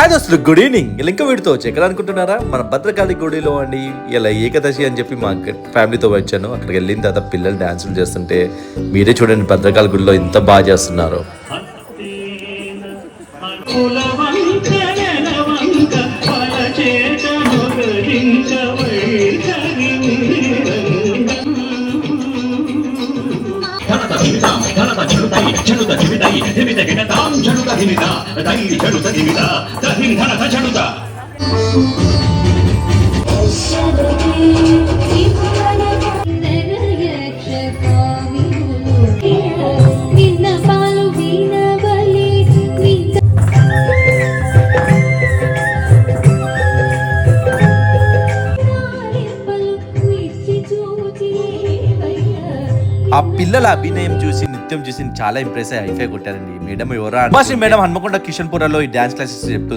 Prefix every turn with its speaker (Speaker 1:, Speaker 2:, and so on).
Speaker 1: Hi దోస్తులు, good evening. ఇలా ఇంకా వీడితో వచ్చి ఎక్కడ అనుకుంటున్నారా? మన భద్రకాళి గుడిలో అండి. ఇలా ఏకాదశి అని చెప్పి మా ఫ్యామిలీతో వచ్చాను. అక్కడికి వెళ్ళిన తర్వాత పిల్లలు డాన్సులు చేస్తుంటే మీరే చూడండి, భద్రకాళి గుడిలో ఎంత బాగా చేస్తున్నారు. ఆ పిల్లల అభినయం చూసి, నృత్యం చూసి చాలా ఇంప్రెస్ అయ్యి హైఫై కొట్టారండి. మేడం ఎవరా? మేడం హన్మకొండ కిషన్పురలో ఈ డాన్స్ క్లాసెస్ చెప్తుంది.